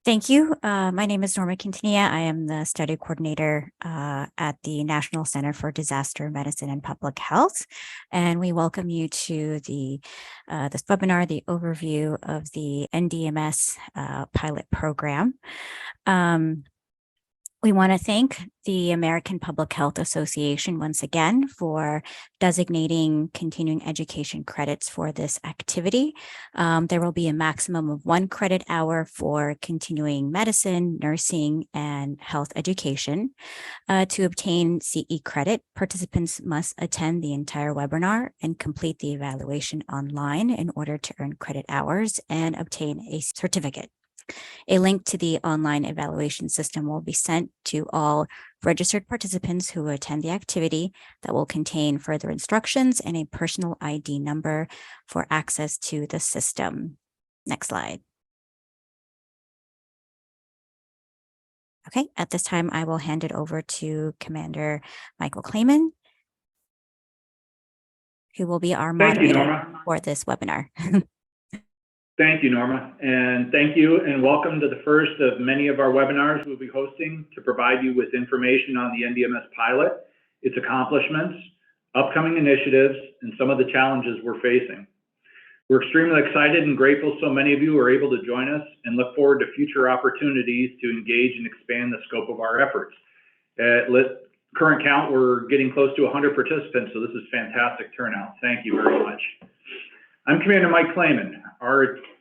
Thank you. My name is Norma Quintanilla. I am the study coordinator at the National Center for Disaster Medicine and Public Health, and we welcome you to this webinar, the overview of the NDMS Pilot Program. We want to thank the American Public Health Association once again for designating continuing education credits for this activity. There will be a maximum of 1 credit hour for continuing medicine, nursing, and health education. To obtain CE credit, participants must attend the entire webinar and complete the evaluation online in order to earn credit hours and obtain a certificate. A link to the online evaluation system will be sent to all registered participants who attend the activity that will contain further instructions and a personal ID number for access to the system. Next slide. Okay, at this time, I will hand it over to Commander Michael Clayman, who will be our moderator for this webinar. Thank you, Norma, and thank you and welcome to the first of many of our webinars we'll be hosting to provide you with information on the NDMS pilot, its accomplishments, upcoming initiatives, and some of the challenges we're facing. We're extremely excited and grateful so many of you are able to join us and look forward to future opportunities to engage and expand the scope of our efforts. At current count, we're getting close to 100 participants, so this is fantastic turnout. Thank you very much. I'm Commander Mike Clayman,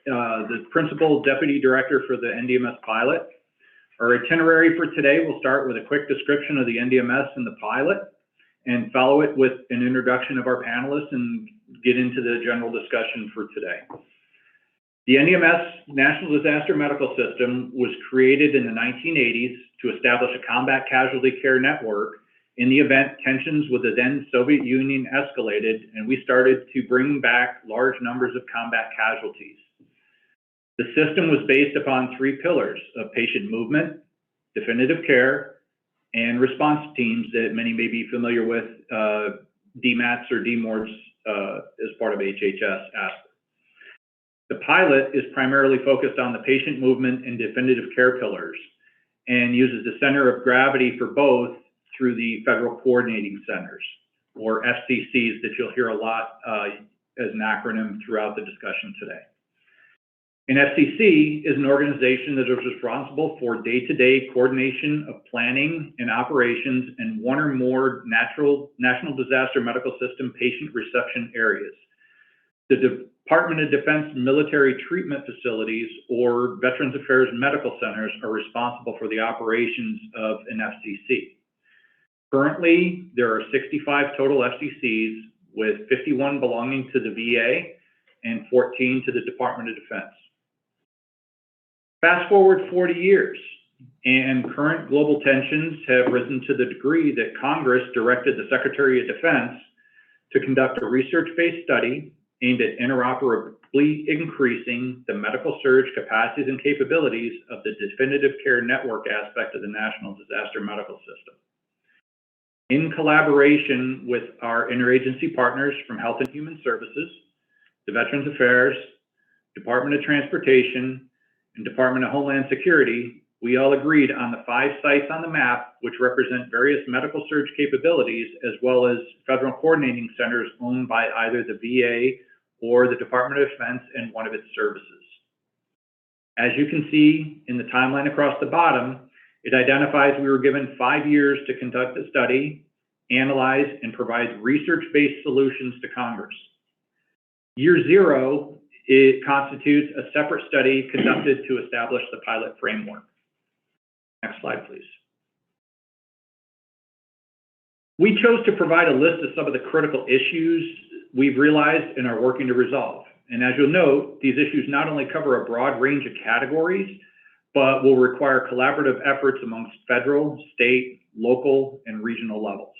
the Principal Deputy Director for the NDMS Pilot. Our itinerary for today will start with a quick description of the NDMS and the pilot, and follow it with an introduction of our panelists and get into the general discussion for today. The NDMS, National Disaster Medical System, was created in the 1980s to establish a combat casualty care network in the event tensions with the then Soviet Union escalated and we started to bring back large numbers of combat casualties. The system was based upon 3 pillars of patient movement, definitive care, and response teams that many may be familiar with, DMATs or DMORDs as part of HHS. The pilot is primarily focused on the patient movement and definitive care pillars and uses the center of gravity for both through the Federal Coordinating Centers, or FCCs, that you'll hear a lot as an acronym throughout the discussion today. An FCC is an organization that is responsible for day-to-day coordination of planning and operations in 1 or more National Disaster Medical System patient reception areas. The Department of Defense Military Treatment Facilities, or Veterans Affairs Medical Centers, are responsible for the operations of an FCC. Currently, there are 65 total FCCs, with 51 belonging to the VA and 14 to the Department of Defense. Fast forward 40 years, and current global tensions have risen to the degree that Congress directed the Secretary of Defense to conduct a research-based study aimed at interoperably increasing the medical surge capacities and capabilities of the definitive care network aspect of the National Disaster Medical System. In collaboration with our interagency partners from Health and Human Services, the Veterans Affairs, Department of Transportation, and Department of Homeland Security, we all agreed on the 5 sites on the map which represent various medical surge capabilities, as well as federal coordinating centers owned by either the VA or the Department of Defense and one of its services. As you can see in the timeline across the bottom, it identifies we were given 5 years to conduct the study, analyze, and provide research-based solutions to Congress. Year 0, it constitutes a separate study conducted to establish the pilot framework. Next slide, please. We chose to provide a list of some of the critical issues we've realized and are working to resolve. And as you'll note, these issues not only cover a broad range of categories, but will require collaborative efforts amongst federal, state, local, and regional levels.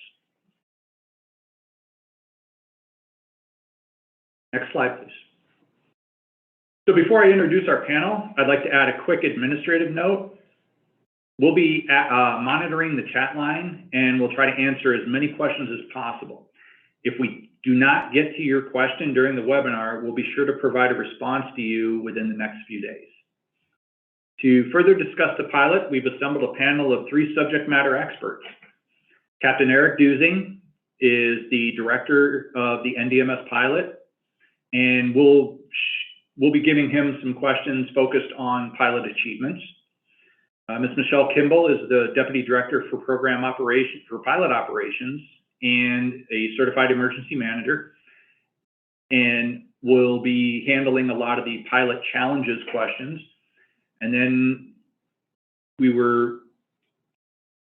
Next slide, please. So before I introduce our panel, I'd like to add a quick administrative note. We'll be monitoring the chat line, and we'll try to answer as many questions as possible. If we do not get to your question during the webinar, we'll be sure to provide a response to you within the next few days. To further discuss the pilot, we've assembled a panel of 3 subject matter experts. Captain Eric Deussing is the director of the NDMS pilot, and we'll be giving him some questions focused on pilot achievements. Ms. Michelle Kimball is the deputy director for pilot operations and a certified emergency manager, and will be handling a lot of the pilot challenges questions. And then we were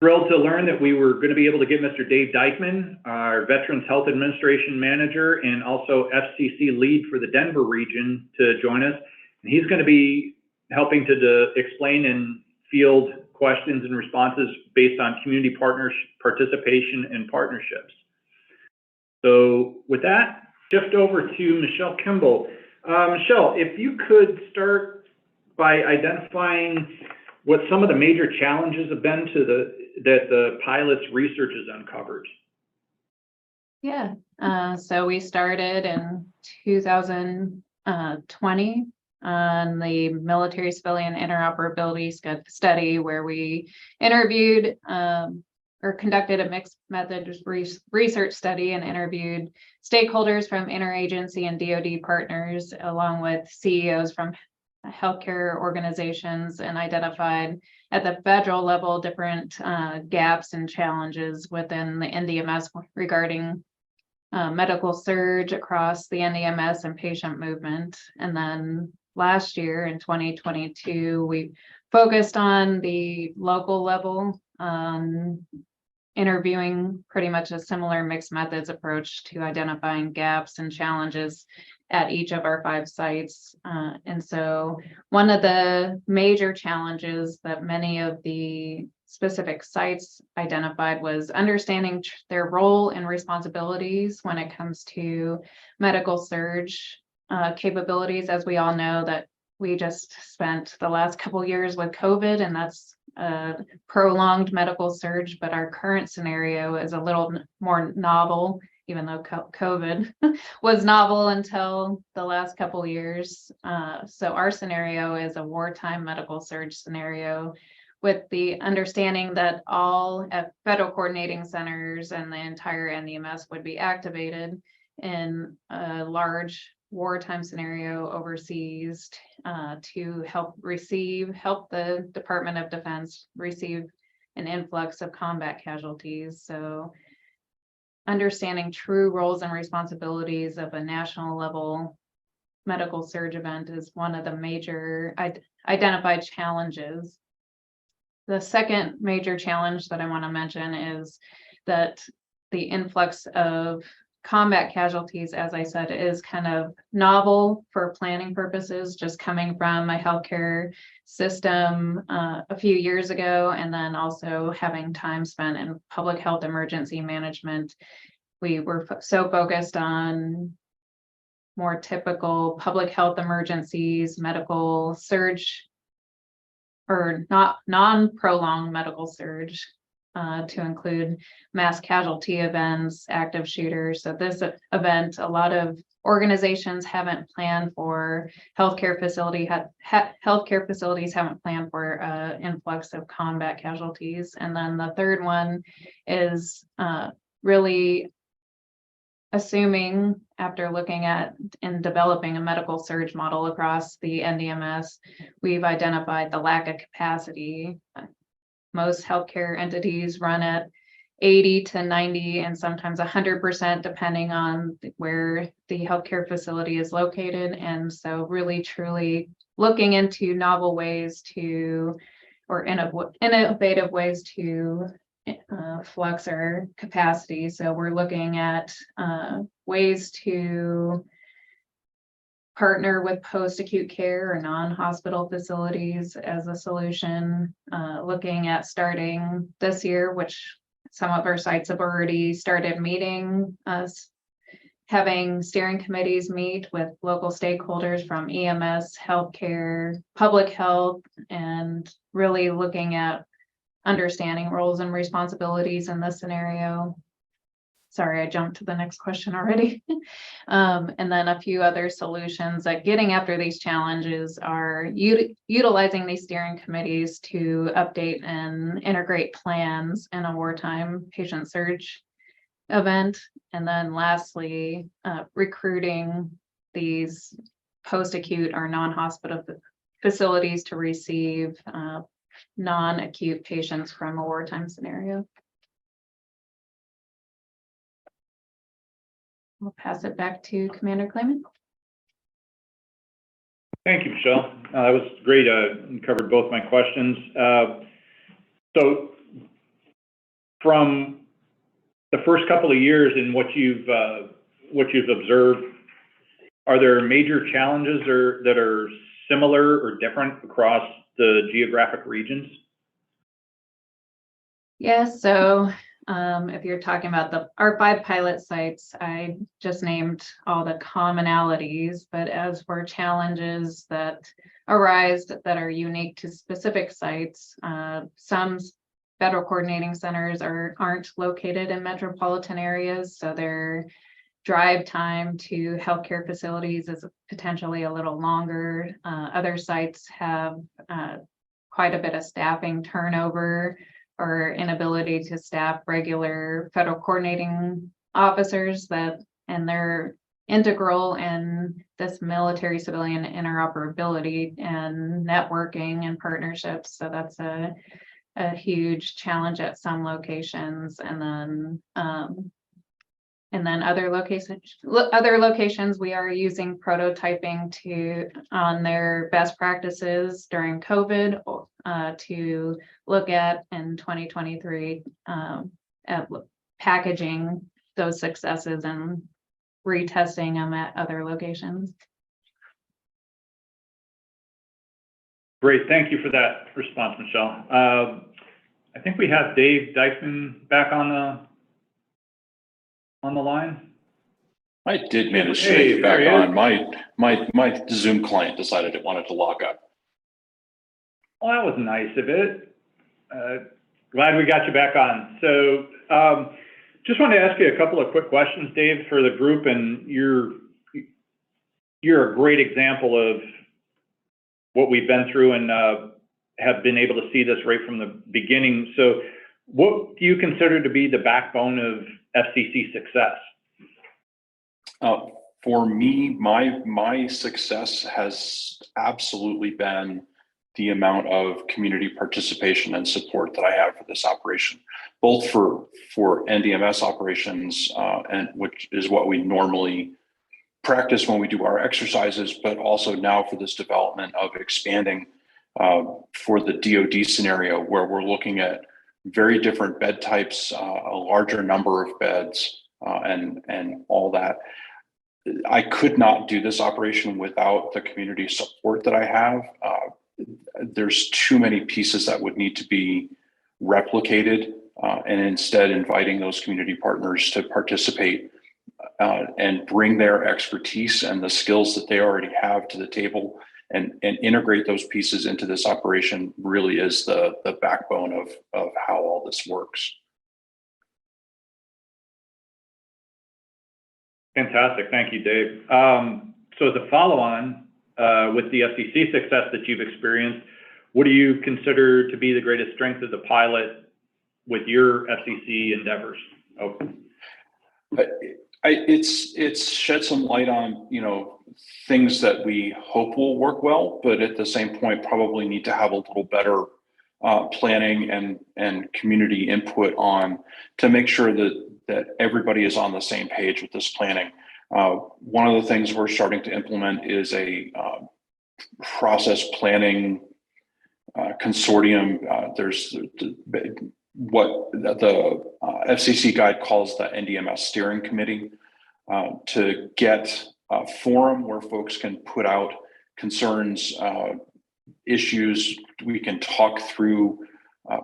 thrilled to learn that we were going to be able to get Mr. Dave Dykeman, our Veterans Health Administration Manager and also FCC lead for the Denver region, to join us. And he's going to be helping to explain and field questions and responses based on community partners, participation and partnerships. So with that, shift over to Michelle Kimball. Michelle, if you could start by identifying what some of the major challenges have been that the pilot's research has uncovered. Yeah, so we started in 2020 on the military civilian interoperability study, where we interviewed or conducted a mixed methods research study and interviewed stakeholders from interagency and DoD partners, along with CEOs from healthcare organizations, and identified at the federal level different gaps and challenges within the NDMS regarding medical surge across the NDMS and patient movement. And then last year in 2022, we focused on the local level, interviewing pretty much a similar mixed methods approach to identifying gaps and challenges at each of our 5 sites. And so one of the major challenges that many of the specific sites identified was understanding their role and responsibilities when it comes to medical surge capabilities. As we all know, that we just spent the last couple years with COVID, and that's a prolonged medical surge, but our current scenario is a little more novel, even though COVID was novel until the last couple years. So our scenario is a wartime medical surge scenario, with the understanding that all federal coordinating centers and the entire NDMS would be activated in a large wartime scenario overseas to help the Department of Defense receive an influx of combat casualties. So understanding true roles and responsibilities of a national level medical surge event is one of the major identified challenges. The second major challenge that I want to mention is that the influx of combat casualties, as I said, is kind of novel for planning purposes, just coming from a healthcare system a few years ago, and then also having time spent in public health emergency management. We were so focused on more typical public health emergencies, medical surge, or not non-prolonged medical surge, to include mass casualty events, active shooters. So this event, a lot of organizations haven't planned for, healthcare facilities haven't planned for influx of combat casualties. And then the third one is really assuming, after looking at and developing a medical surge model across the NDMS, we've identified the lack of capacity. Most healthcare entities run at 80 to 90 and sometimes 100%, depending on where the healthcare facility is located. And so really truly looking into novel ways to, or innovative ways to flux our capacity. So we're looking at ways to partner with post-acute care or non-hospital facilities as a solution, looking at starting this year, which some of our sites have already started meeting, having steering committees meet with local stakeholders from EMS, healthcare, public health, and really looking at understanding roles and responsibilities in this scenario. sorry, I jumped to the next question already. And then a few other solutions that getting after these challenges are utilizing these steering committees to update and integrate plans in a wartime patient surge event. And then lastly, recruiting these post-acute or non-hospital facilities to receive non-acute patients from a wartime scenario. I'll pass it back to Commander Clayman. Thank you, Michelle. That was great. You covered both my questions. So from the first couple of years in what you've observed, are there major challenges that are similar or different across the geographic regions? Yes, so if you're talking about our 5 pilot sites, I just named all the commonalities, but as for challenges that arise that are unique to specific sites, some federal coordinating centers aren't located in metropolitan areas, so their drive time to healthcare facilities is potentially a little longer. Other sites have quite a bit of staffing turnover or inability to staff regular federal coordinating officers and they're integral in this military civilian interoperability and networking and partnerships. So that's a huge challenge at some locations. And then other locations, we are using prototyping on their best practices during COVID to look at in 2023 at packaging those successes and retesting them at other locations. Great, thank you for that response, Michelle. I think we have Dave Dykeman back on the line. I did manage to get back on. My Zoom client decided it wanted to log up. Well, that was nice of it. Glad we got you back on. So just wanted to ask you a couple of quick questions, Dave, for the group. And you're a great example of what we've been through and have been able to see this right from the beginning. So what do you consider to be the backbone of FCC success? For me, my success has absolutely been the amount of community participation and support that I have for this operation, both for NDMS operations, and which is what we normally practice when we do our exercises, but also now for this development of expanding for the DoD scenario, where we're looking at very different bed types, a larger number of beds, and all that. I could not do this operation without the community support that I have. There's too many pieces that would need to be replicated, and instead inviting those community partners to participate and bring their expertise and the skills that they already have to the table and integrate those pieces into this operation really is the backbone of how all this works. Fantastic. Thank you, Dave. So as a follow-on, with the FCC success that you've experienced, what do you consider to be the greatest strength of the pilot with your FCC endeavors? Oh. It's shed some light on, things that we hope will work well, but at the same point probably need to have a little better planning and community input on to make sure that everybody is on the same page with this planning. One of the things we're starting to implement is a process planning consortium. There's what the FCC guide calls the NDMS steering committee, to get a forum where folks can put out concerns, issues. We can talk through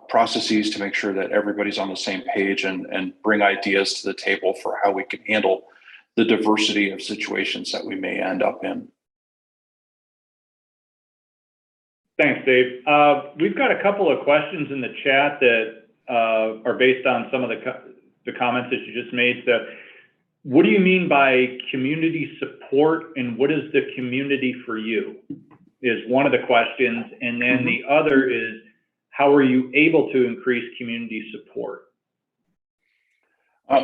processes to make sure that everybody's on the same page and bring ideas to the table for how we can handle the diversity of situations that we may end up in. Thanks, Dave. We've got a couple of questions in the chat that are based on some of the the comments that you just made. So what do you mean by community support, and what is the community for you is one of the questions. And then the other is, how are you able to increase community support?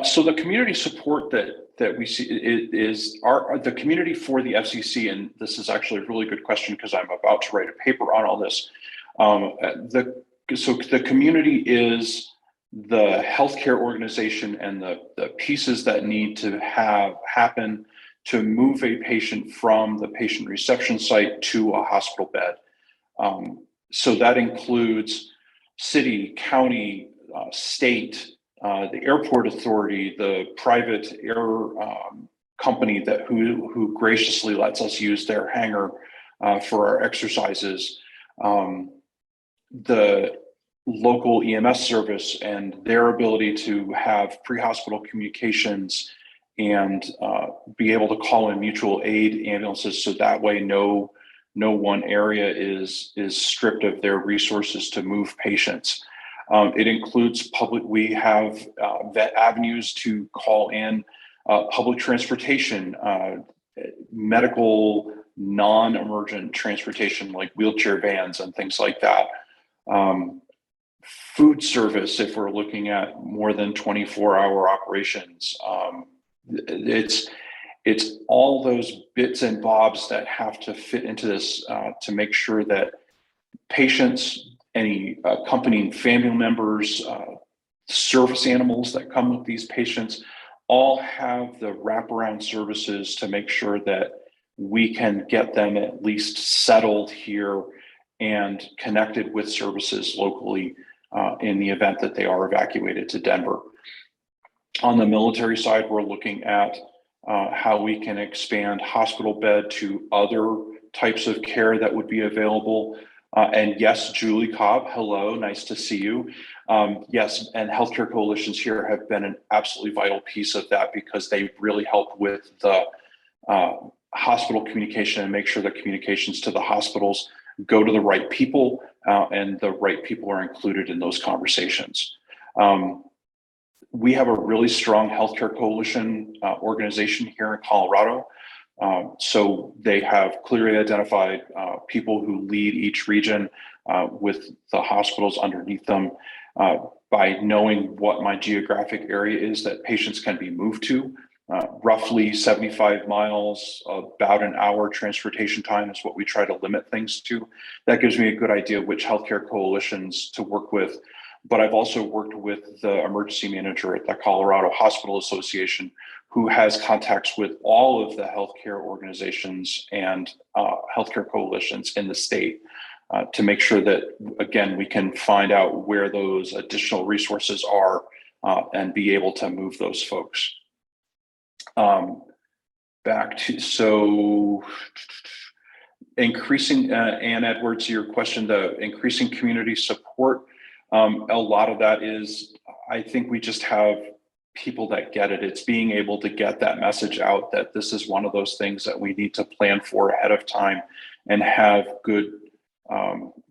So the community support that we see is the community for the FCC, and this is actually a really good question because I'm about to write a paper on all this. So the community is the healthcare organization and the pieces that need to happen to move a patient from the patient reception site to a hospital bed. So that includes city, county, state, the airport authority, the private air company who graciously lets us use their hangar for our exercises, the local EMS service and their ability to have pre-hospital communications and be able to call in mutual aid ambulances, so that way no one area is stripped of their resources to move patients. It includes we have vet avenues to call in public transportation, medical non-emergent transportation like wheelchair vans and things like that. Food service, if we're looking at more than 24-hour operations. It's all those bits and bobs that have to fit into this to make sure that patients, any accompanying family members, service animals that come with these patients, all have the wraparound services to make sure that we can get them at least settled here and connected with services locally in the event that they are evacuated to Denver. On the military side, we're looking at how we can expand hospital bed to other types of care that would be available. And yes, Julie Cobb, hello, nice to see you. Yes, and healthcare coalitions here have been an absolutely vital piece of that because they really help with the hospital communication and make sure that communications to the hospitals go to the right people and the right people are included in those conversations. We have a really strong healthcare coalition organization here in Colorado. So they have clearly identified people who lead each region with the hospitals underneath them by knowing what my geographic area is that patients can be moved to. Roughly 75 miles, about an hour transportation time is what we try to limit things to. That gives me a good idea of which healthcare coalitions to work with. But I've also worked with the emergency manager at the Colorado Hospital Association, who has contacts with all of the healthcare organizations and healthcare coalitions in the state to make sure that, again, we can find out where those additional resources are and be able to move those folks. So increasing, Ann Edwards, your question, the increasing community support, a lot of that is, I think we just have people that get it. It's being able to get that message out that this is one of those things that we need to plan for ahead of time and have good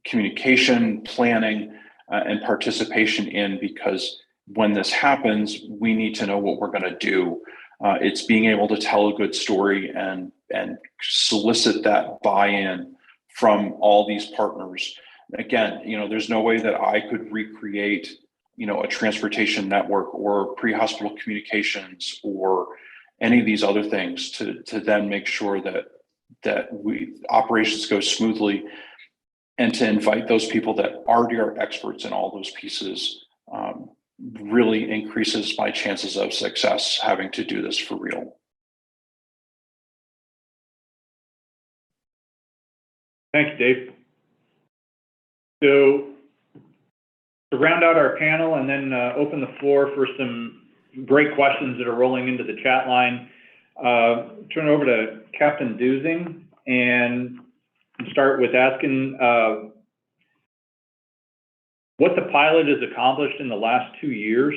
communication, planning, and participation in, because when this happens, we need to know what we're going to do. It's being able to tell a good story and solicit that buy-in from all these partners. Again, there's no way that I could recreate, a transportation network or pre-hospital communications or any of these other things to then make sure that operations go smoothly, and to invite those people that already are experts in all those pieces really increases my chances of success having to do this for real. Thanks, Dave. So to round out our panel and then open the floor for some great questions that are rolling into the chat line, turn it over to Captain Deussing and start with asking what the pilot has accomplished in the last 2 years.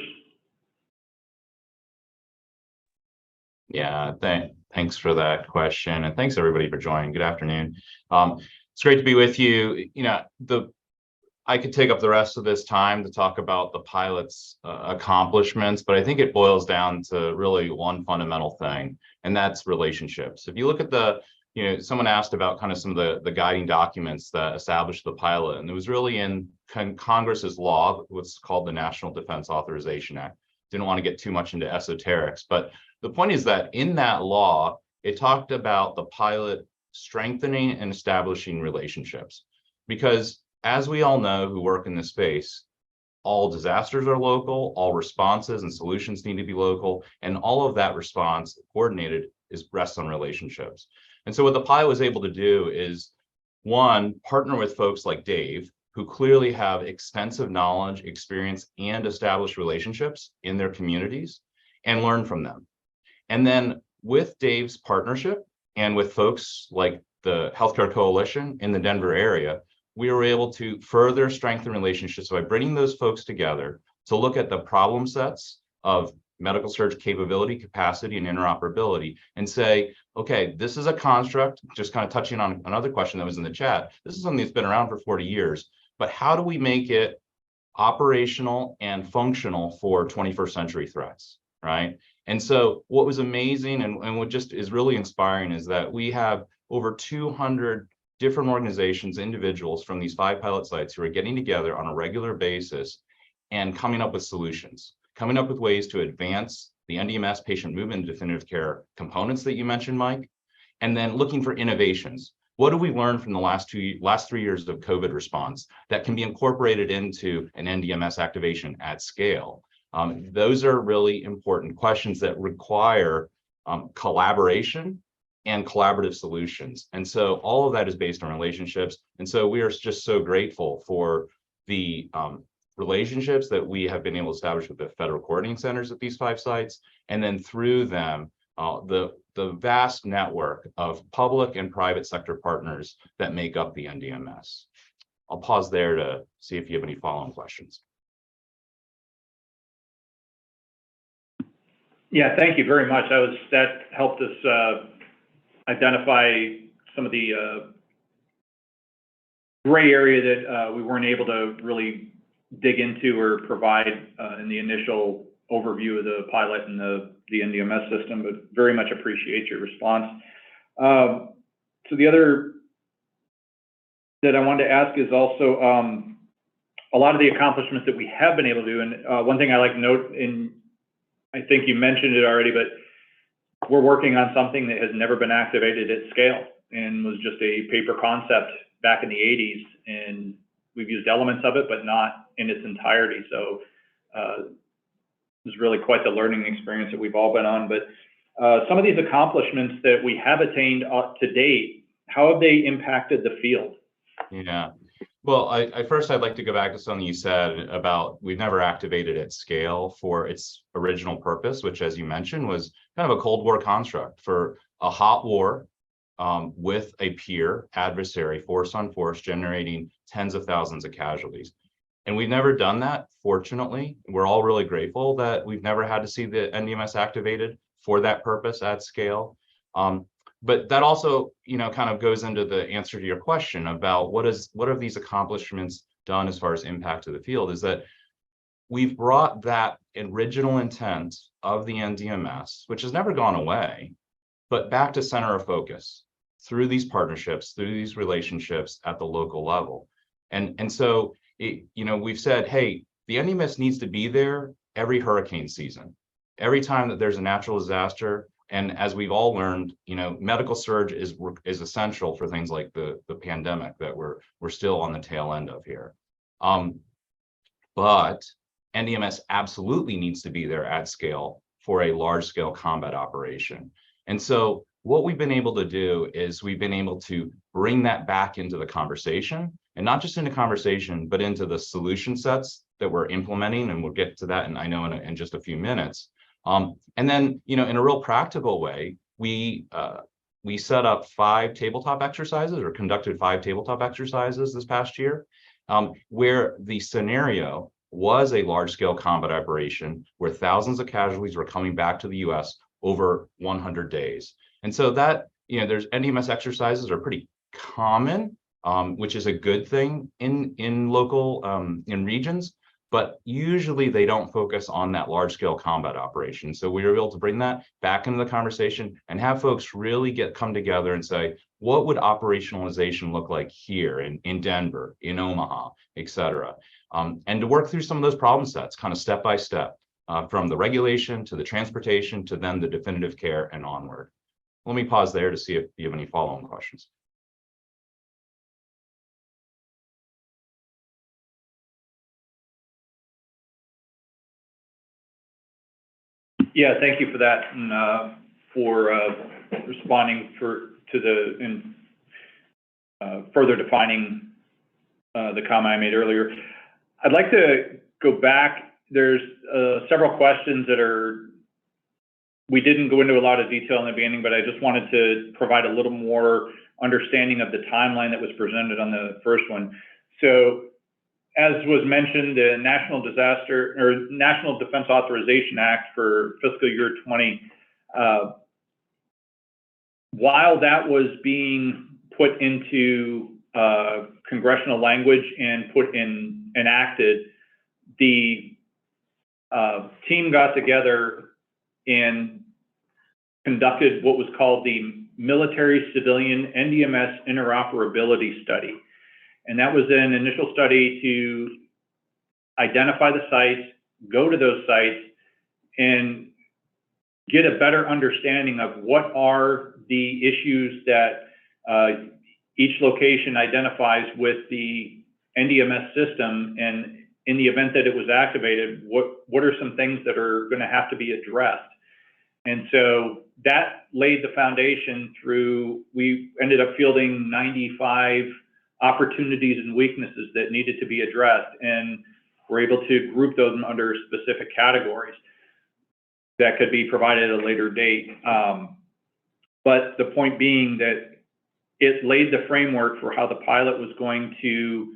Yeah, thanks for that question, and thanks everybody for joining. Good afternoon. It's great to be with you. I could take up the rest of this time to talk about the pilot's accomplishments, but I think it boils down to really one fundamental thing, and that's relationships. If you look at someone asked about kind of some of the guiding documents that established the pilot, and it was really in Congress's law, what's called the National Defense Authorization Act. Didn't want to get too much into esoterics, but the point is that in that law, it talked about the pilot strengthening and establishing relationships, because as we all know who work in this space, all disasters are local, all responses and solutions need to be local, and all of that response coordinated rests on relationships. And so what the pilot was able to do is, one, partner with folks like Dave, who clearly have extensive knowledge, experience, and established relationships in their communities, and learn from them. And then with Dave's partnership and with folks like the Healthcare Coalition in the Denver area, we were able to further strengthen relationships by bringing those folks together to look at the problem sets of medical surge capability, capacity, and interoperability, and say, okay, this is a construct, just kind of touching on another question that was in the chat. This is something that's been around for 40 years, but how do we make it operational and functional for 21st century threats, right? And so what was amazing and what just is really inspiring is that we have over 200 different organizations, individuals from these 5 pilot sites who are getting together on a regular basis and coming up with solutions, coming up with ways to advance the NDMS patient movement and definitive care components that you mentioned, Mike, and then looking for innovations. What do we learn from the last 3 years of COVID response that can be incorporated into an NDMS activation at scale? Those are really important questions that require collaboration and collaborative solutions. And so all of that is based on relationships. And so we are just so grateful for the relationships that we have been able to establish with the federal coordinating centers at these 5 sites, and then through them, the vast network of public and private sector partners that make up the NDMS. I'll pause there to see if you have any follow-on questions. Yeah, thank you very much. That helped us identify some of the gray area that we weren't able to really dig into or provide in the initial overview of the pilot and the NDMS system, but very much appreciate your response. So the other that I wanted to ask is also a lot of the accomplishments that we have been able to do. And one thing I like to note, I think you mentioned it already, but we're working on something that has never been activated at scale and was just a paper concept back in the 80s. And we've used elements of it, but not in its entirety. So it was really quite the learning experience that we've all been on. But some of these accomplishments that we have attained to date, how have they impacted the field? Yeah. Well, I'd like to go back to something you said about we've never activated at scale for its original purpose, which, as you mentioned, was kind of a Cold War construct for a hot war with a peer adversary, force on force, generating tens of thousands of casualties. And we've never done that, fortunately. We're all really grateful that we've never had to see the NDMS activated for that purpose at scale. But that also, kind of goes into the answer to your question about what have these accomplishments done as far as impact to the field, is that we've brought that original intent of the NDMS, which has never gone away, but back to center of focus through these partnerships, through these relationships at the local level. And so, we've said, hey, the NDMS needs to be there every hurricane season, every time that there's a natural disaster. And as we've all learned, medical surge is essential for things like the pandemic that we're still on the tail end of here. But NDMS absolutely needs to be there at scale for a large scale combat operation. And so what we've been able to do is we've been able to bring that back into the conversation, and not just into conversation, but into the solution sets that we're implementing. And we'll get to that, and I know in just a few minutes. And then, in a real practical way, we set up 5 tabletop exercises, or conducted 5 tabletop exercises this past year, where the scenario was a large-scale combat operation where thousands of casualties were coming back to the U.S. over 100 days. And so that, there's NDMS exercises are pretty common which is a good thing in local in regions, but usually they don't focus on that large scale combat operation. So we were able to bring that back into the conversation and have folks really come together and say, what would operationalization look like here in Denver, in Omaha, et cetera, and to work through some of those problem sets, kind of step by step, from the regulation to the transportation to then the definitive care and onward. Let me pause there to see if you have any follow-on questions. Yeah, thank you for that, and for responding to the further defining the comment I made earlier. I'd like to go back. There's several questions that we didn't go into a lot of detail in the beginning, but I just wanted to provide a little more understanding of the timeline that was presented on the first one. So, as was mentioned, the National Defense Authorization Act for fiscal year 20, while that was being put into congressional language and enacted, the team got together and conducted what was called the Military Civilian NDMS Interoperability Study. And that was an initial study to identify the sites, go to those sites, and get a better understanding of what are the issues that each location identifies with the NDMS system, and in the event that it was activated, what are some things that are going to have to be addressed? And so that laid the foundation we ended up fielding 95 opportunities and weaknesses that needed to be addressed, and we're able to group those under specific categories that could be provided at a later date. But the point being that it laid the framework for how the pilot was going to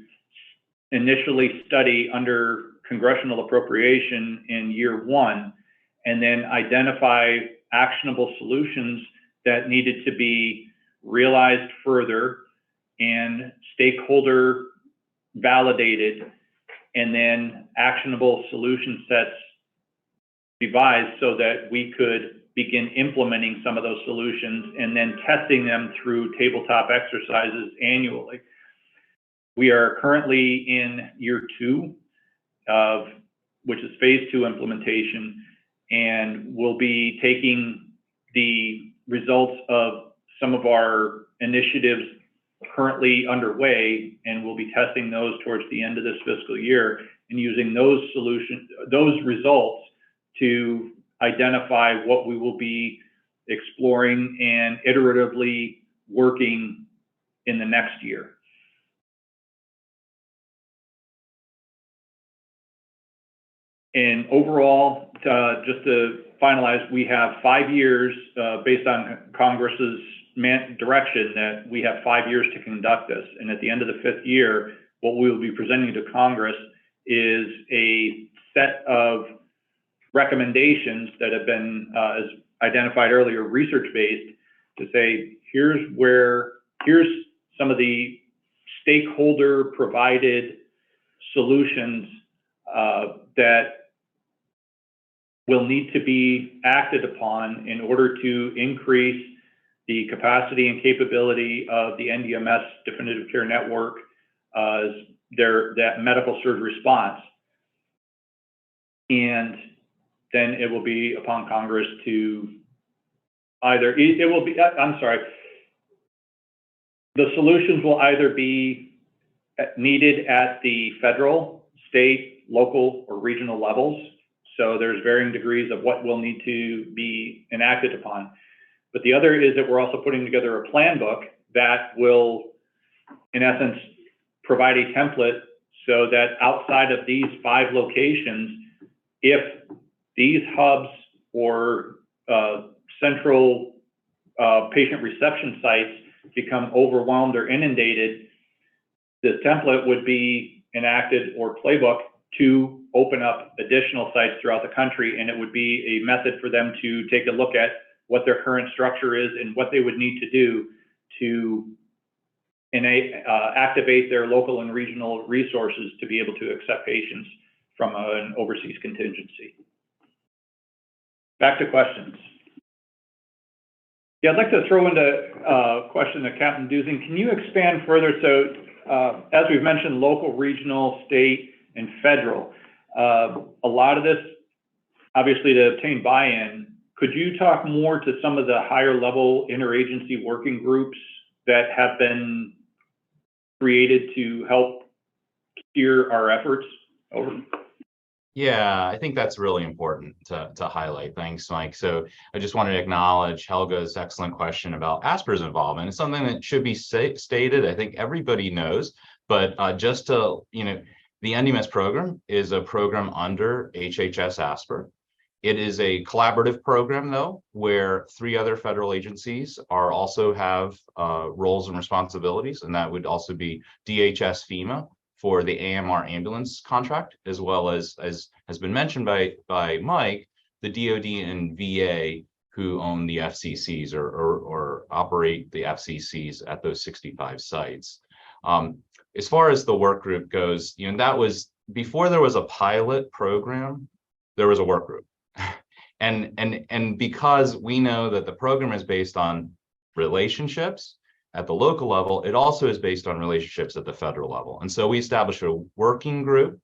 initially study under congressional appropriation in year one, and then identify actionable solutions that needed to be realized further and stakeholder validated, and then actionable solution sets devised so that we could begin implementing some of those solutions and then testing them through tabletop exercises annually. We are currently in year 2 which is phase 2 implementation, and we'll be taking the results of some of our initiatives currently underway, and we'll be testing those towards the end of this fiscal year, and using those results to identify what we will be exploring and iteratively working in the next year. And overall, just to finalize, we have 5 years based on Congress's direction that we have 5 years to conduct this. And at the end of the 5th year, what we will be presenting to Congress is a set of recommendations that have been, as identified earlier, research-based, to say, here's some of the stakeholder-provided solutions that will need to be acted upon in order to increase the capacity and capability of the NDMS Definitive Care Network, that medical surge response. And then it will be upon Congress to the solutions will either be needed at the federal, state, local, or regional levels. So there's varying degrees of what will need to be enacted upon. But the other is that we're also putting together a plan book that will, in essence, provide a template so that outside of these 5 locations, if these hubs or central patient reception sites become overwhelmed or inundated, the template would be enacted, or playbook, to open up additional sites throughout the country. And it would be a method for them to take a look at what their current structure is and what they would need to do to activate their local and regional resources to be able to accept patients from an overseas contingency. Back to questions. Yeah, I'd like to throw into a question to Captain Deussing. Can you expand further? So as we've mentioned, local, regional, state, and federal, a lot of this, obviously to obtain buy-in, could you talk more to some of the higher level interagency working groups that have been created to help steer our efforts? Over. Yeah, I think that's really important to highlight. Thanks, Mike. So I just wanted to acknowledge Helga's excellent question about ASPR's involvement. It's something that should be stated. I think everybody knows, but just to, the NDMS program is a program under HHS ASPR. It is a collaborative program, though, where 3 other federal agencies also have roles and responsibilities, and that would also be DHS FEMA for the AMR ambulance contract, as well as has been mentioned by Mike, the DoD and VA who own the FCCs or operate the FCCs at those 65 sites. As far as the work group goes, that was before there was a pilot program, there was a work group. And because we know that the program is based on relationships at the local level, it also is based on relationships at the federal level. And so we established a working group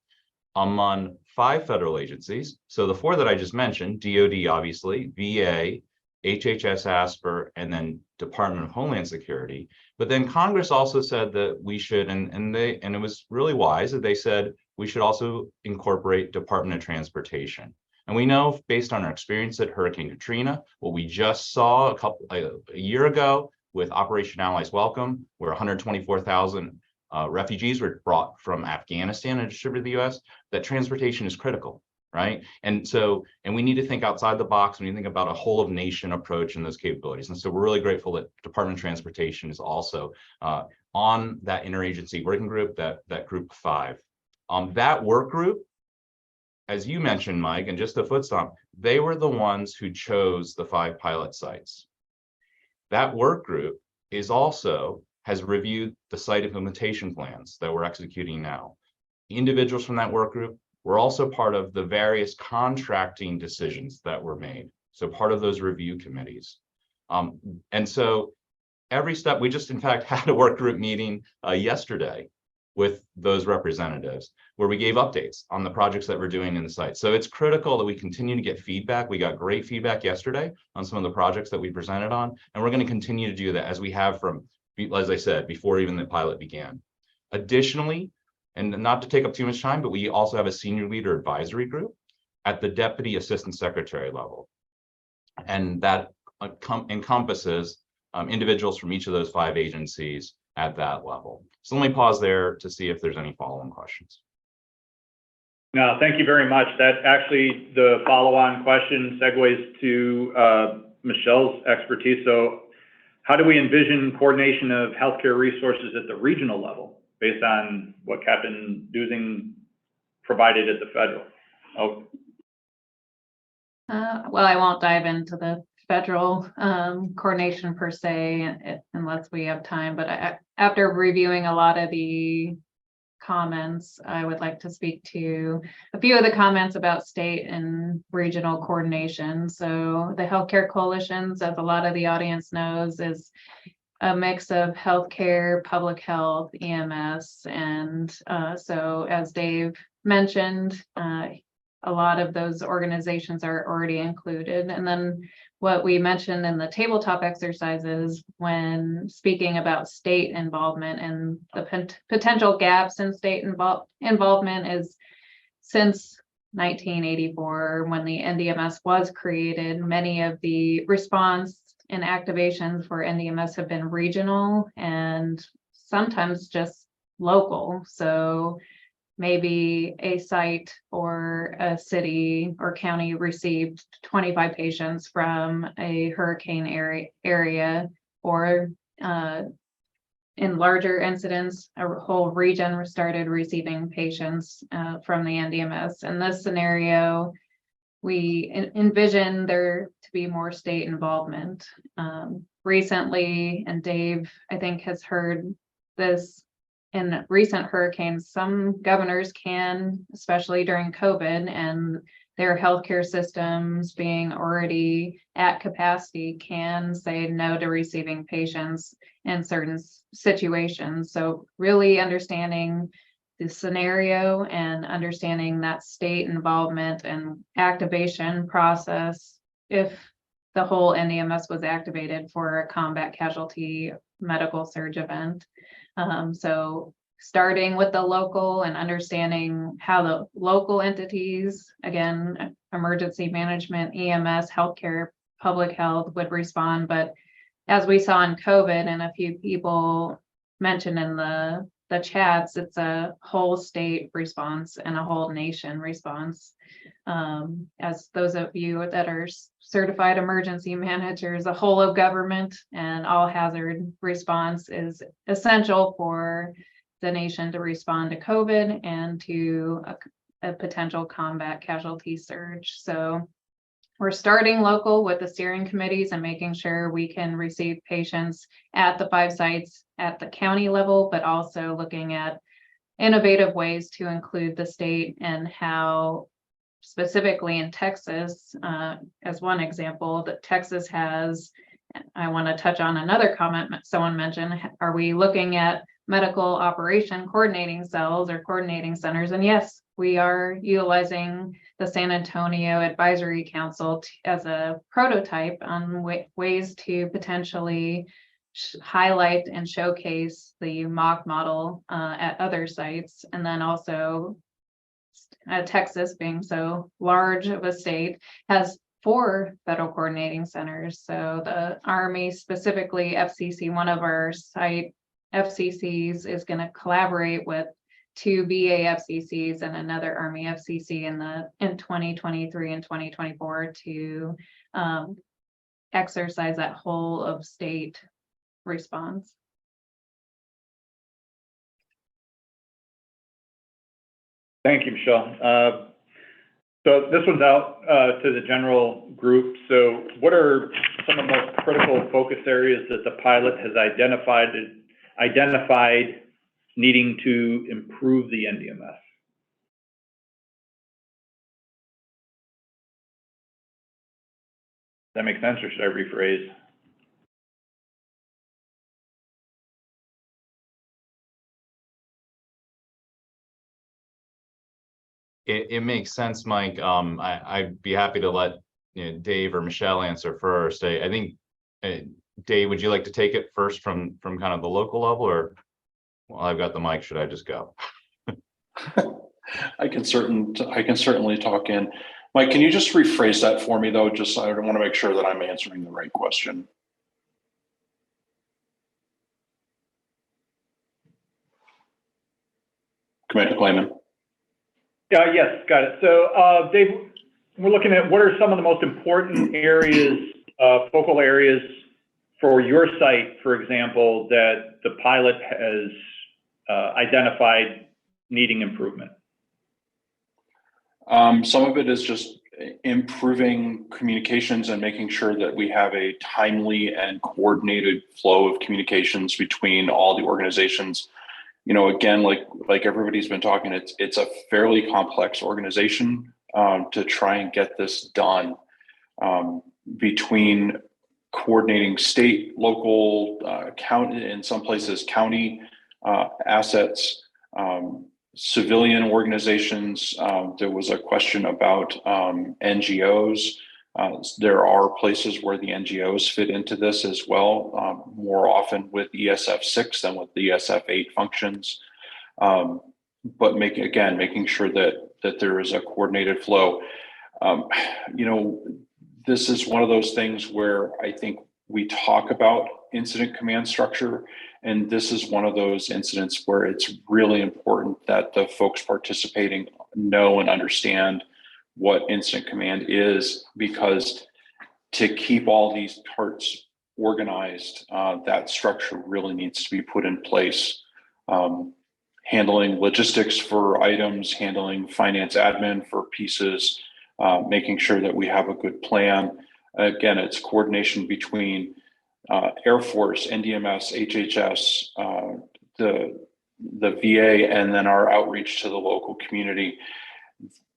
among 5 federal agencies. So the 4 that I just mentioned, DoD, obviously, VA, HHS ASPR, and then Department of Homeland Security. But then Congress also said that we should, and it was really wise that they said we should also incorporate Department of Transportation. And we know, based on our experience at Hurricane Katrina, what we just saw a year ago with Operation Allies Welcome, where 124,000 refugees were brought from Afghanistan and distributed to the U.S., that transportation is critical, right? And we need to think outside the box when you think about a whole of nation approach and those capabilities. And so we're really grateful that Department of Transportation is also on that interagency working group, that group of 5. That work group, as you mentioned, Mike, and just a foot stomp, they were the ones who chose the 5 pilot sites. That work group has reviewed the site implementation plans that we're executing now. Individuals from that work group were also part of the various contracting decisions that were made. So part of those review committees. And so every step, we just in fact had a work group meeting yesterday with those representatives where we gave updates on the projects that we're doing in the site. So it's critical that we continue to get feedback. We got great feedback yesterday on some of the projects that we presented on, and we're going to continue to do that as we have from, as I said, before even the pilot began. Additionally, and not to take up too much time, but we also have a senior leader advisory group at the Deputy Assistant Secretary level. And that encompasses individuals from each of those 5 agencies at that level. So let me pause there to see if there's any follow-on questions. No, thank you very much. That actually, the follow-on question segues to Michelle's expertise. So how do we envision coordination of healthcare resources at the regional level based on what Captain Deussing provided at the federal? Oh. Well, I won't dive into the federal coordination per se, unless we have time, but after reviewing a lot of the comments, I would like to speak to a few of the comments about state and regional coordination. So the healthcare coalitions, as a lot of the audience knows, is a mix of healthcare, public health, EMS, and so as Dave mentioned, a lot of those organizations are already included. And then what we mentioned in the tabletop exercises when speaking about state involvement and the potential gaps in state involvement is since 1984, when the NDMS was created, many of the response and activations for NDMS have been regional and sometimes just local. So maybe a site or a city or county received 25 patients from a hurricane area, or in larger incidents, a whole region started receiving patients from the NDMS. In this scenario, we envision there to be more state involvement. Recently, and Dave, I think, has heard this in recent hurricanes, some governors can, especially during COVID and their healthcare systems being already at capacity, can say no to receiving patients in certain situations. So really understanding the scenario and understanding that state involvement and activation process if the whole NDMS was activated for a combat casualty medical surge event. So starting with the local and understanding how the local entities, again, emergency management, EMS, healthcare, public health would respond. But as we saw in COVID, and a few people mentioned in the chats, it's a whole state response and a whole nation response. As those of you that are certified emergency managers, a whole of government and all hazard response is essential for the nation to respond to COVID and to a potential combat casualty surge. So we're starting local with the steering committees and making sure we can receive patients at the 5 sites at the county level, but also looking at innovative ways to include the state and how specifically in Texas, as one example, that Texas has, I want to touch on another comment someone mentioned, are we looking at medical operation coordinating cells or coordinating centers? And yes, we are utilizing the San Antonio Advisory Council as a prototype on ways to potentially highlight and showcase the mock model at other sites. And then also Texas, being so large of a state, has 4 federal coordinating centers. So the Army, specifically FCC, one of our site FCCs is going to collaborate with 2 VA FCCs and another Army FCC in 2023 and 2024 to exercise that whole of state response. Thank you, Michelle. So this one's out to the general group. So what are some of the most critical focus areas that the pilot has identified needing to improve the NDMS? Does that make sense, or should I rephrase? It makes sense, Mike. I'd be happy to let Dave or Michelle answer first. I think, Dave, would you like to take it first from kind of the local level, or well, I've got the mic, should I just go? I can certainly talk in. Mike, can you just rephrase that for me though? Just I want to make sure that I'm answering the right question. Commander Clayman. Yes, got it. So Dave, we're looking at what are some of the most important areas, focal areas for your site, for example, that the pilot has identified needing improvement? Some of it is just improving communications and making sure that we have a timely and coordinated flow of communications between all the organizations. You know, again, like everybody's been talking, it's a fairly complex organization to try and get this done, between coordinating state, local, county, in some places county assets, civilian organizations. There was a question about NGOs. There are places where the NGOs fit into this as well, more often with ESF6 than with the ESF8 functions. But making sure that there is a coordinated flow. You know, this is one of those things where I think we talk about incident command structure, and this is one of those incidents where it's really important that the folks participating know and understand what incident command is, because to keep all these parts organized, that structure really needs to be put in place. Handling logistics for items, handling finance admin for pieces, making sure that we have a good plan. Again, it's coordination between Air Force, NDMS, HHS, the VA and then our outreach to the local community,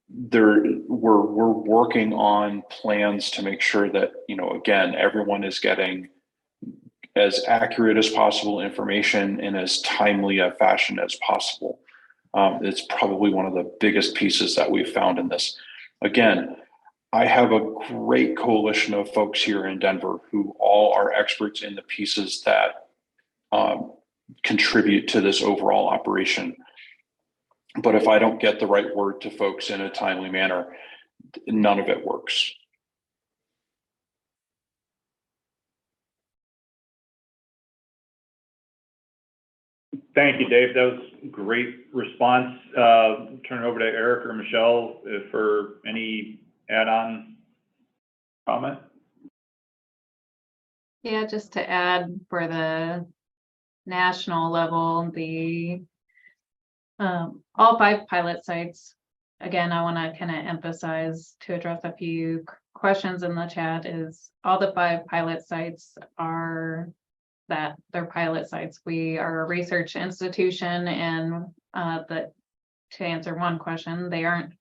we're working on plans to make sure that, again, everyone is getting as accurate as possible information in as timely a fashion as possible. It's probably one of the biggest pieces that we've found in this. Again, I have a great coalition of folks here in Denver who all are experts in the pieces that contribute to this overall operation. But if I don't get the right word to folks in a timely manner, none of it works. Thank you, Dave. That was a great response. Turn it over to Eric or Michelle for any add-on comment. Yeah, just to add for the national level, all 5 pilot sites, again, I want to kind of emphasize to address a few questions in the chat, is all the 5 pilot sites are they're pilot sites. We are a research institution, and to answer one question, they aren't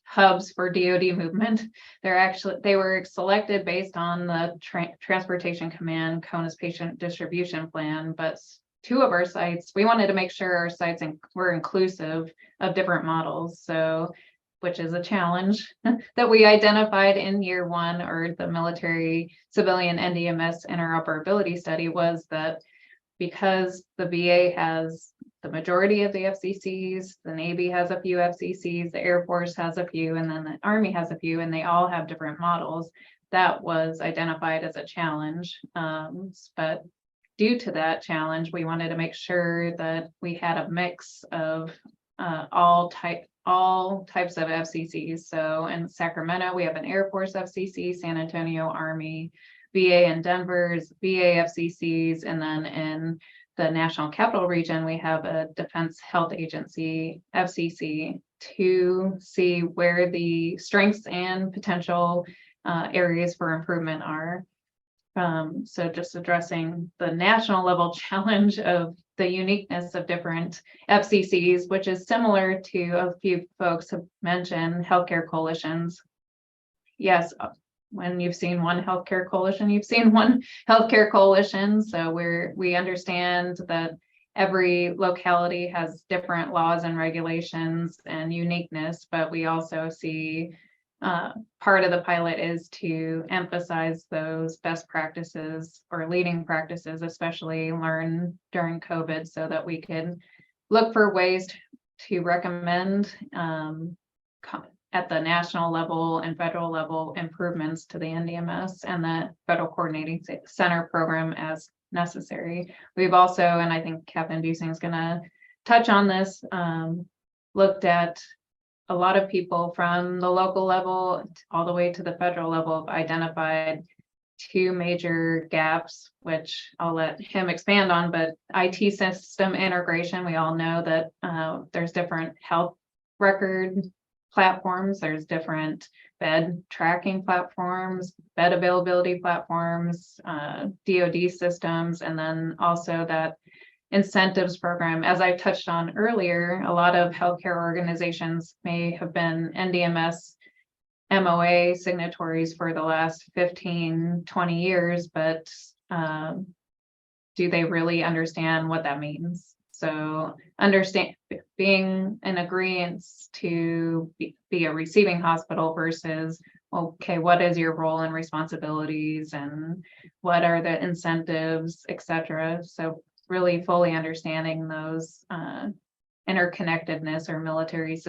hubs for DoD movement. They were selected based on the Transportation Command CONUS patient distribution plan, but 2 of our sites, we wanted to make sure our sites were inclusive of different models. So, which is a challenge that we identified in year 1, or the military civilian NDMS interoperability study, was that because the VA has the majority of the FCCs, the Navy has a few FCCs, the Air Force has a few, and then the Army has a few, and they all have different models. That was identified as a challenge. But due to that challenge, we wanted to make sure that we had a mix of all types of FCCs. So in Sacramento, we have an Air Force FCC, San Antonio Army, VA in Denver's VA FCCs, and then in the National Capital Region, we have a Defense Health Agency FCC, to see where the strengths and potential areas for improvement are. So just addressing the national level challenge of the uniqueness of different FCCs, which is similar to a few folks have mentioned healthcare coalitions. Yes, when you've seen one healthcare coalition, you've seen one healthcare coalition. So we understand that every locality has different laws and regulations and uniqueness, but we also see part of the pilot is to emphasize those best practices or leading practices, especially learned during COVID, so that we can look for ways to recommend at the national level and federal level improvements to the NDMS and the Federal Coordinating Center program as necessary. We've also, and I think Captain Deussing is going to touch on this, looked at a lot of people from the local level all the way to the federal level have identified 2 major gaps, which I'll let him expand on, but IT system integration. We all know that there's different health record platforms, there's different bed tracking platforms, bed availability platforms, DoD systems, and then also that incentives program. As I touched on earlier, a lot of healthcare organizations may have been NDMS MOA signatories for the last 15, 20 years, but do they really understand what that means? So being in agreement to be a receiving hospital versus, okay, what is your role and responsibilities and what are the incentives, etc. So really fully understanding those interconnectedness or military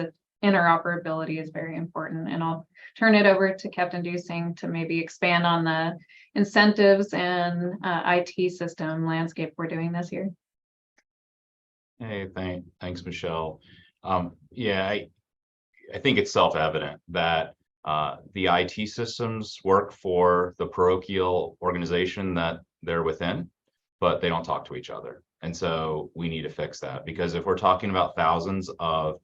interoperability is very important. And I'll turn it over to Captain Deussing to maybe expand on the incentives and IT system landscape we're doing this year. Hey, thanks, Michelle. Yeah, I think it's self-evident that the IT systems work for the parochial organization that they're within, but they don't talk to each other. And so we need to fix that, because if we're talking about thousands of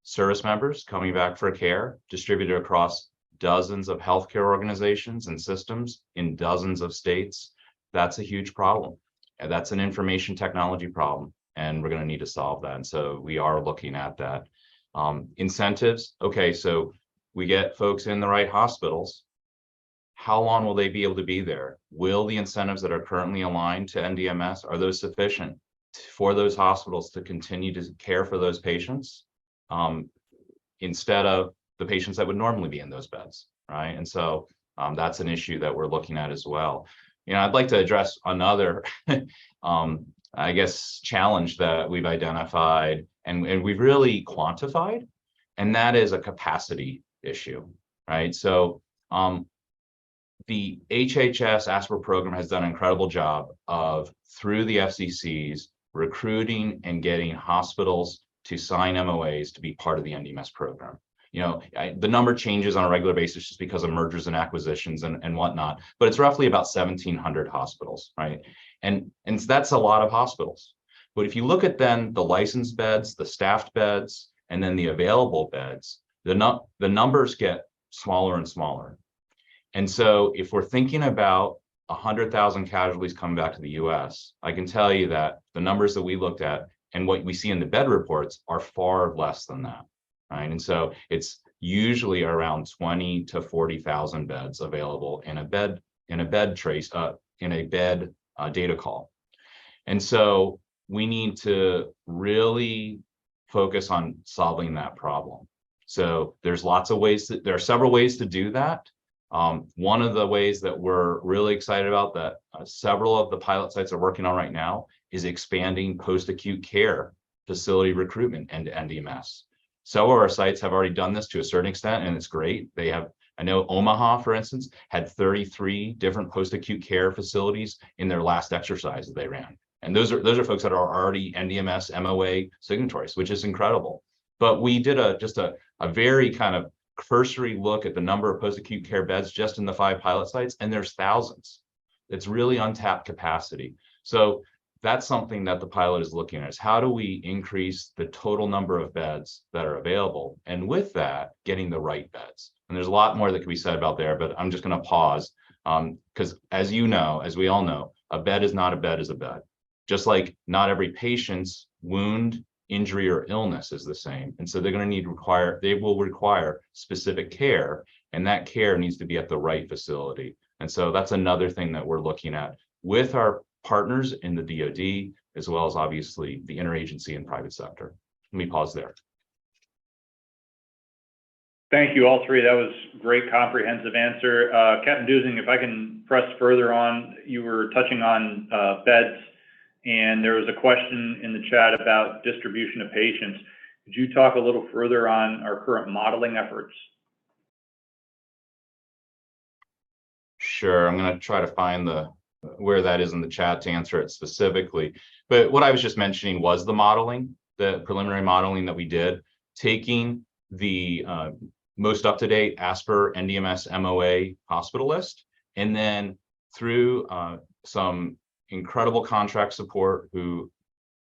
service members coming back for care distributed across dozens of healthcare organizations and systems in dozens of states, that's a huge problem. And that's an information technology problem. and we're going to need to solve that. And so we are looking at that. Incentives. Okay, so we get folks in the right hospitals. How long will they be able to be there? Will the incentives that are currently aligned to NDMS, are those sufficient for those hospitals to continue to care for those patients instead of the patients that would normally be in those beds, right? And so that's an issue that we're looking at as well. I'd like to address another, I guess, challenge that we've identified and we've really quantified, and that is a capacity issue, right? So the HHS ASPR program has done an incredible job of, through the FCCs, recruiting and getting hospitals to sign MOAs to be part of the NDMS program. The number changes on a regular basis just because of mergers and acquisitions and whatnot, but it's roughly about 1,700 hospitals, right? And that's a lot of hospitals. But if you look at then the licensed beds, the staffed beds, and then the available beds, the numbers get smaller and smaller. And so if we're thinking about 100,000 casualties coming back to the US, I can tell you that the numbers that we looked at and what we see in the bed reports are far less than that, right? And so it's usually around 20 to 40,000 beds available in a bed data call. And so we need to really focus on solving that problem. So there are several ways to do that. One of the ways that we're really excited about that several of the pilot sites are working on right now is expanding post-acute care facility recruitment into NDMS. Several of our sites have already done this to a certain extent, and it's great. I know Omaha, for instance, had 33 different post-acute care facilities in their last exercise that they ran. And those are folks that are already NDMS MOA signatories, which is incredible. But we did just a very kind of cursory look at the number of post-acute care beds just in the 5 pilot sites, and there's thousands. It's really untapped capacity. So that's something that the pilot is looking at, is how do we increase the total number of beds that are available, and with that, getting the right beds. And there's a lot more that can be said about there, but I'm just going to pause because as you know, as we all know, a bed is not a bed is a bed. Just like not every patient's wound, injury, or illness is the same. And so they will require specific care, and that care needs to be at the right facility. And so that's another thing that we're looking at with our partners in the DoD, as well as obviously the interagency and private sector. Let me pause there. Thank you, all three. That was a great comprehensive answer. Captain Deussing, if I can press further on, you were touching on beds, and there was a question in the chat about distribution of patients. Could you talk a little further on our current modeling efforts? Sure, I'm going to try to find where that is in the chat to answer it specifically. But what I was just mentioning was the modeling, the preliminary modeling that we did, taking the most up-to-date ASPR NDMS MOA hospital list, and then through some incredible contract support who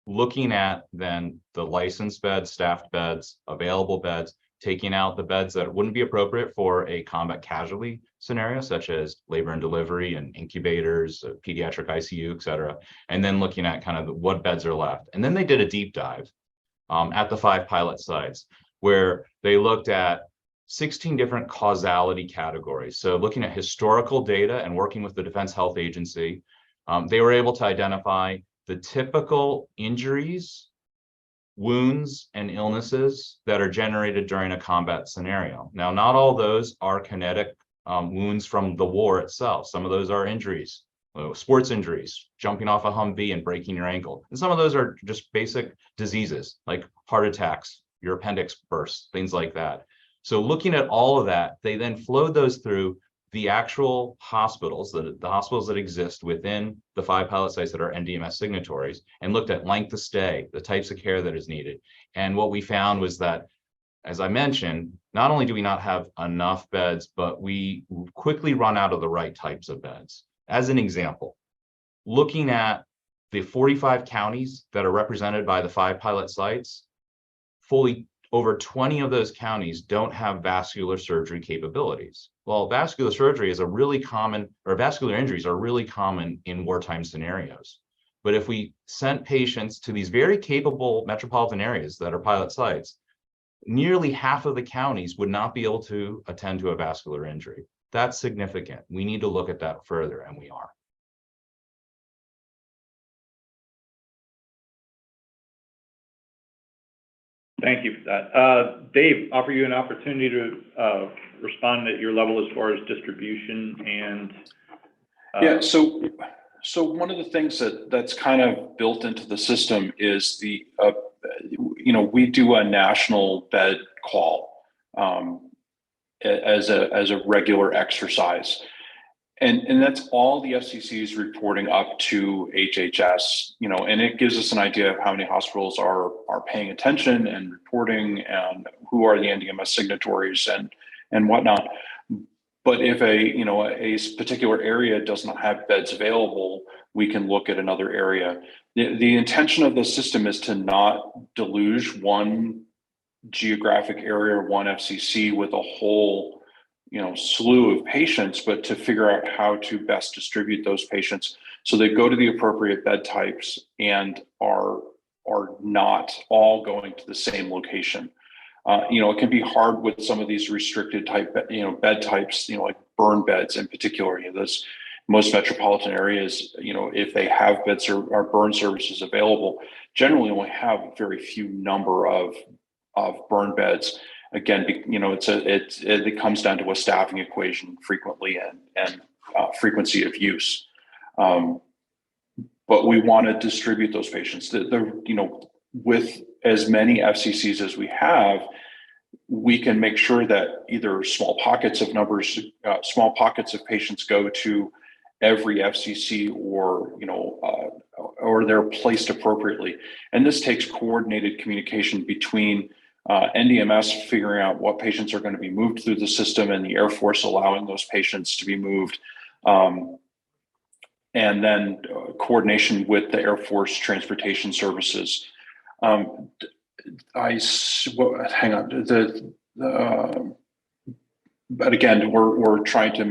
looking at then the licensed beds, staffed beds, available beds, taking out the beds that wouldn't be appropriate for a combat casualty scenario, such as labor and delivery and incubators, pediatric ICU, et cetera, and then looking at kind of what beds are left. And then they did a deep dive at the 5 pilot sites where they looked at 16 different causality categories. So looking at historical data and working with the Defense Health Agency, they were able to identify the typical injuries, wounds, and illnesses that are generated during a combat scenario. Now, not all those are kinetic wounds from the war itself. Some of those are injuries, sports injuries, jumping off a Humvee and breaking your ankle. And some of those are just basic diseases like heart attacks, your appendix bursts, things like that. So looking at all of that, they then flowed those through the actual hospitals, the hospitals that exist within the 5 pilot sites that are NDMS signatories, and looked at length of stay, the types of care that is needed. And what we found was that, as I mentioned, not only do we not have enough beds, but we quickly run out of the right types of beds. As an example, looking at the 45 counties that are represented by the 5 pilot sites, fully over 20 of those counties don't have vascular surgery capabilities. Well, vascular surgery is vascular injuries are really common in wartime scenarios. But if we sent patients to these very capable metropolitan areas that are pilot sites, nearly half of the counties would not be able to attend to a vascular injury. That's significant. We need to look at that further, and we are. Thank you for that. Dave, offer you an opportunity to respond at your level as far as distribution and. Yeah, so one of the things that's kind of built into the system is the, we do a national bed call as a regular exercise. And that's all the FCCs reporting up to HHS, and it gives us an idea of how many hospitals are paying attention and reporting, and who are the NDMS signatories and whatnot. But if a particular area does not have beds available, we can look at another area. The intention of the system is to not deluge one geographic area or one FCC with a whole slew of patients, but to figure out how to best distribute those patients so they go to the appropriate bed types and are not all going to the same location. It can be hard with some of these restricted type, bed types, like burn beds in particular. Those most metropolitan areas, if they have beds or burn services available, generally only have a very few number of burn beds. Again, it comes down to a staffing equation frequently and frequency of use. But we want to distribute those patients. With as many FCCs as we have, we can make sure that either small pockets of patients go to every FCC, or they're placed appropriately. And this takes coordinated communication between NDMS figuring out what patients are going to be moved through the system, and the Air Force allowing those patients to be moved. And then coordination with the Air Force transportation services. Hang on. But again, we're trying to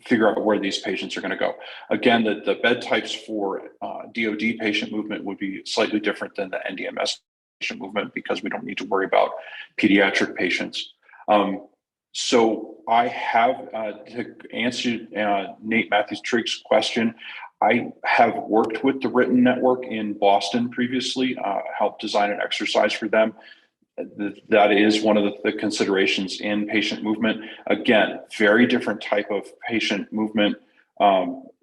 figure out where these patients are going to go. Again, the bed types for DoD patient movement would be slightly different than the NDMS patient movement, because we don't need to worry about pediatric patients. So I have, to answer Nate Matthews-Trigg's question, I have worked with the Written Network in Boston previously, helped design an exercise for them. That is one of the considerations in patient movement. Again, very different type of patient movement.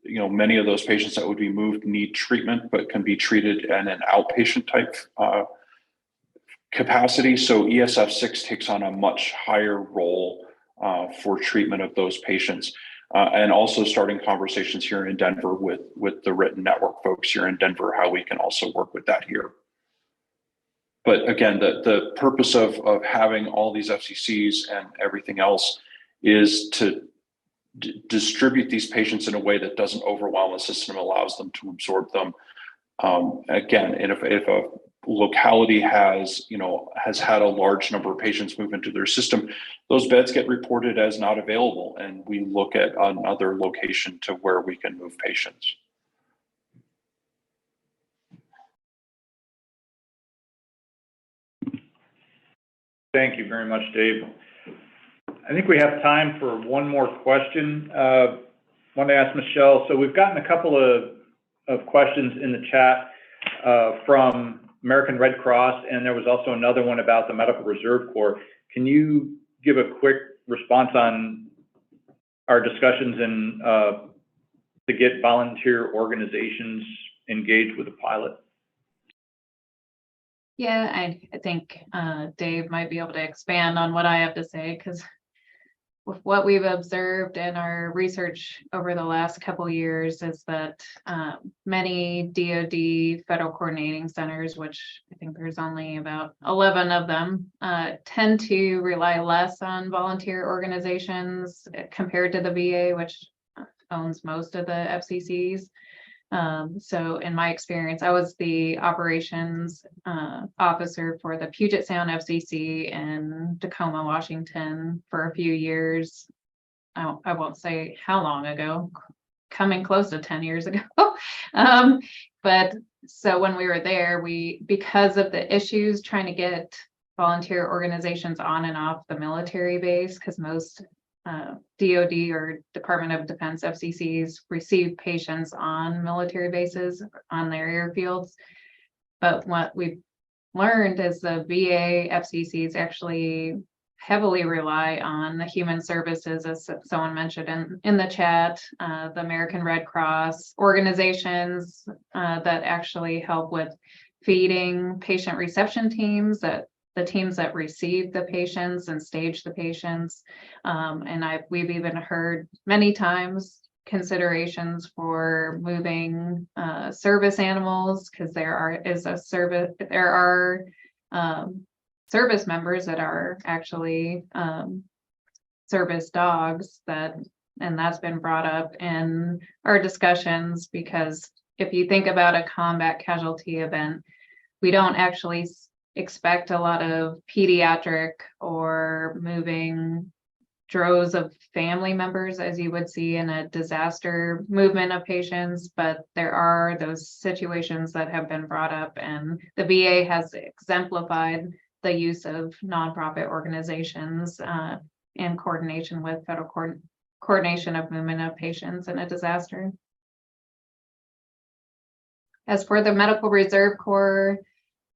Many of those patients that would be moved need treatment, but can be treated in an outpatient type capacity. So ESF6 takes on a much higher role for treatment of those patients. And also starting conversations here in Denver with the Written Network folks here in Denver, how we can also work with that here. But again, the purpose of having all these FCCs and everything else is to distribute these patients in a way that doesn't overwhelm the system, allows them to absorb them. Again, and if a locality has had a large number of patients move into their system, those beds get reported as not available, and we look at another location to where we can move patients. Thank you very much, Dave. I think we have time for one more question. I want to ask Michelle. So we've gotten a couple of questions in the chat from American Red Cross, and there was also another one about the Medical Reserve Corps. Can you give a quick response on our discussions and to get volunteer organizations engaged with the pilot? Yeah, I think Dave might be able to expand on what I have to say, because with what we've observed in our research over the last couple of years is that many DoD federal coordinating centers, which I think there's only about 11 of them, tend to rely less on volunteer organizations compared to the VA, which owns most of the FCCs. So in my experience, I was the operations officer for the Puget Sound FCC in Tacoma, Washington for a few years. I won't say how long ago, coming close to 10 years ago. But so when we were there, because of the issues trying to get volunteer organizations on and off the military base, because most DoD or Department of Defense FCCs receive patients on military bases on their airfields. But what we've learned is the VA FCCs actually heavily rely on the human services, as someone mentioned in the chat, the American Red Cross organizations that actually help with feeding patient reception teams, that the teams that receive the patients and stage the patients. And we've even heard many times considerations for moving service animals, because there are service members that are actually service dogs, and that's been brought up in our discussions, because if you think about a combat casualty event, we don't actually expect a lot of pediatric or moving droves of family members as you would see in a disaster movement of patients, but there are those situations that have been brought up, and the VA has exemplified the use of nonprofit organizations in coordination with federal coordination of movement of patients in a disaster. As for the Medical Reserve Corps,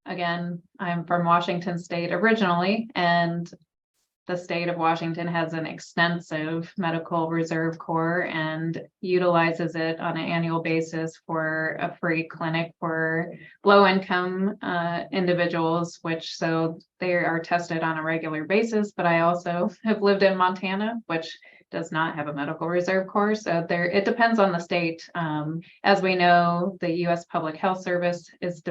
again, I'm from Washington State originally, and the state of Washington has an extensive Medical Reserve Corps and utilizes it on an annual basis for a free clinic for low-income individuals, so they are tested on a regular basis. But I also have lived in Montana, which does not have a Medical Reserve Corps, so it depends on the state. As we know, the U.S. Public Health Service is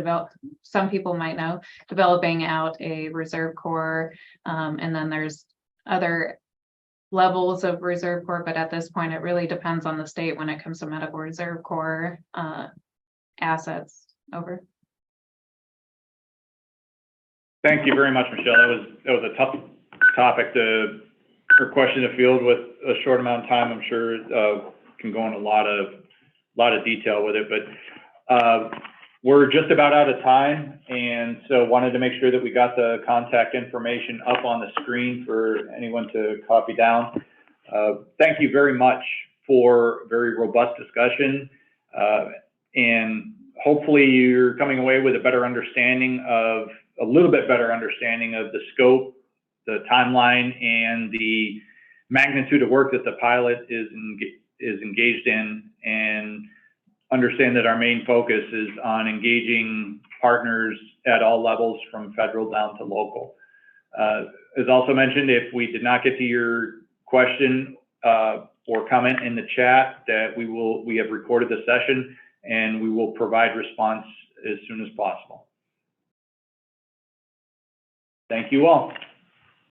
some people might know, developing out a Reserve Corps, and then there's other levels of Reserve Corps, but at this point, it really depends on the state when it comes to Medical Reserve Corps assets. Over. Thank you very much, Michelle. That was a tough topic or question to field with a short amount of time. I'm sure can go in a lot of detail with it, but we're just about out of time, and so wanted to make sure that we got the contact information up on the screen for anyone to copy down. Thank you very much for a very robust discussion, and hopefully you're coming away with a little bit better understanding of the scope, the timeline, and the magnitude of work that the pilot is engaged in, and understand that our main focus is on engaging partners at all levels from federal down to local. As also mentioned, if we did not get to your question or comment in the chat, that we have recorded the session and we will provide response as soon as possible. Thank you all.